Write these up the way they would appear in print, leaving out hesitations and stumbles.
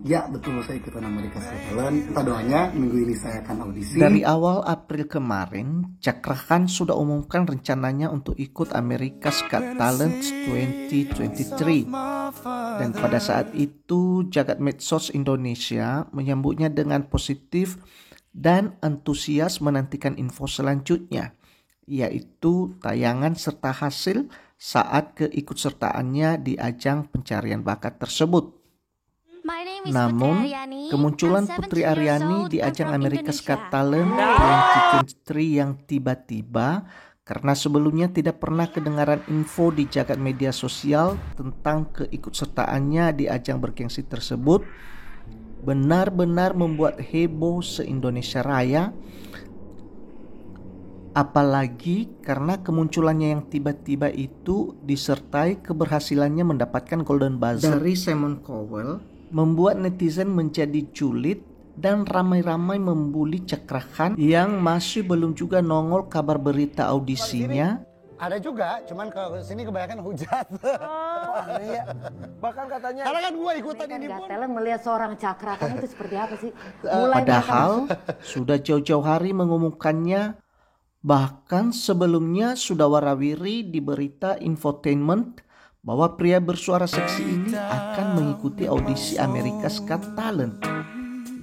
Ya betul, saya ikutan America's Got Talent. Minta doanya, minggu ini saya akan audisi. Dari awal April kemarin, Cakra Khan sudah umumkan rencananya untuk ikut America's Got Talent 2023. Dan pada saat itu, jagat medsos Indonesia menyambutnya dengan positif dan antusias menantikan info selanjutnya, yaitu tayangan serta hasil saat keikutsertaannya di ajang pencarian bakat tersebut. Namun, kemunculan Putri Aryani di ajang America's Got Talent 2023 yang tiba-tiba karena sebelumnya tidak pernah kedengaran info di jagat media sosial tentang keikutsertaannya di ajang bergengsi tersebut benar-benar membuat heboh se-Indonesia Raya. Apalagi karena kemunculannya yang tiba-tiba itu disertai keberhasilannya mendapatkan Golden Buzzer dari Simon Cowell, membuat netizen menjadi julid dan ramai-ramai membuli Cakra Khan yang masih belum juga nongol kabar berita audisinya. Ada juga, cuman ke sini kebanyakan hujan. Iya. Bahkan katanya, karena kan gue ikutan ini pun. Talent melihat seorang Cakra Khan itu seperti apa sih? Padahal sudah jauh-jauh hari mengumumkannya. Bahkan sebelumnya sudah warawiri di berita infotainment bahwa pria bersuara seksi ini akan mengikuti audisi America's Got Talent.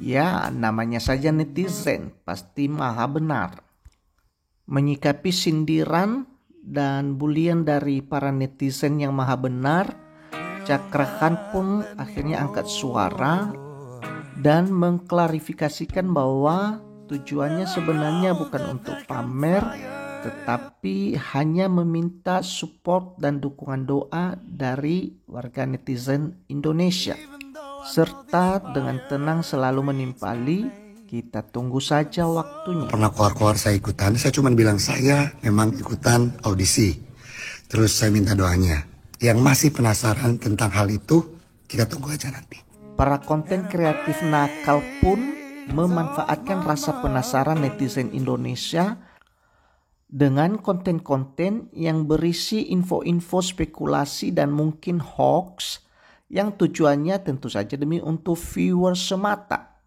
Ya, namanya saja netizen, pasti maha benar. Menyikapi sindiran dan bulian dari para netizen yang maha benar, Cakra Khan pun akhirnya angkat suara dan mengklarifikasikan bahwa tujuannya sebenarnya bukan untuk pamer, tetapi hanya meminta support dan dukungan doa dari warga netizen Indonesia. Serta dengan tenang selalu menimpali, kita tunggu saja waktunya. Pernah keluar-keluar saya ikutan, saya cuma bilang saya memang ikutan audisi. Terus saya minta doanya. Yang masih penasaran tentang hal itu, kita tunggu aja nanti. Para konten kreatif nakal pun memanfaatkan rasa penasaran netizen Indonesia dengan konten-konten yang berisi info-info spekulasi dan mungkin hoax yang tujuannya tentu saja demi untuk viewers semata.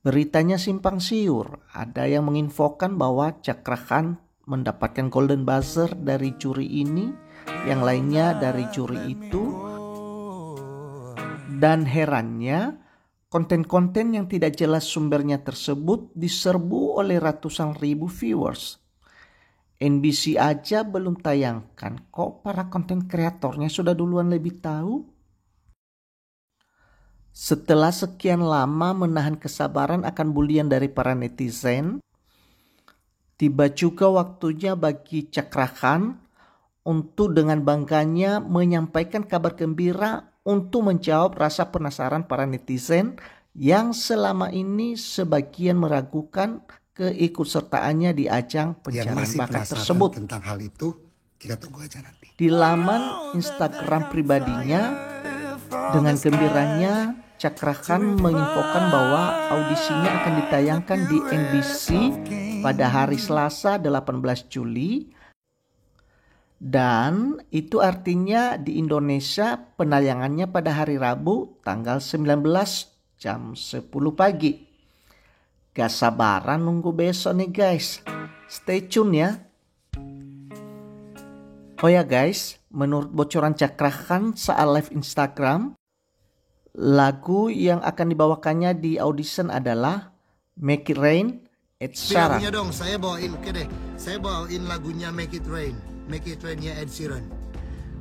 Beritanya simpang siur, ada yang menginfokan bahwa Cakra Khan mendapatkan Golden Buzzer dari juri ini, yang lainnya dari juri itu. Dan herannya, konten-konten yang tidak jelas sumbernya tersebut diserbu oleh ratusan ribu viewers. NBC aja belum tayangkan, kok para konten kreatornya sudah duluan lebih tahu? Setelah sekian lama menahan kesabaran akan bulian dari para netizen, tiba juga waktunya bagi Cakra Khan untuk dengan bangganya menyampaikan kabar gembira untuk menjawab rasa penasaran para netizen yang selama ini sebagian meragukan keikutsertaannya di ajang pencarian bakat tersebut. Tentang hal itu, kita tunggu aja nanti. Di laman Instagram pribadinya, dengan gembiranya Cakra Khan menginfokan bahwa audisinya akan ditayangkan di NBC pada hari Selasa 18 Juli. Dan itu artinya di Indonesia penayangannya pada hari Rabu tanggal 19 jam 10 pagi. Gak sabaran nunggu besok nih guys. Stay tune ya. Oh ya guys, menurut bocoran Cakra Khan saat live Instagram, lagu yang akan dibawakannya di audition adalah Make It Rain, Ed Sheeran. Lagunya dong, saya bawain, oke deh. Saya bawain lagunya Make It Rain. Make It Rain ya Ed Sheeran.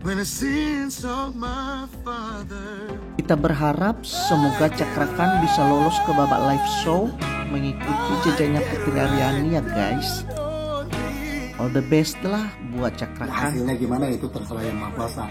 When the sins of my father. Kita berharap semoga Cakra Khan bisa lolos ke babak live show mengikuti jejaknya Putri Aryani ya guys. All the best lah buat Cakra Khan. Hasilnya gimana itu terserah Yang Maha Kuasa.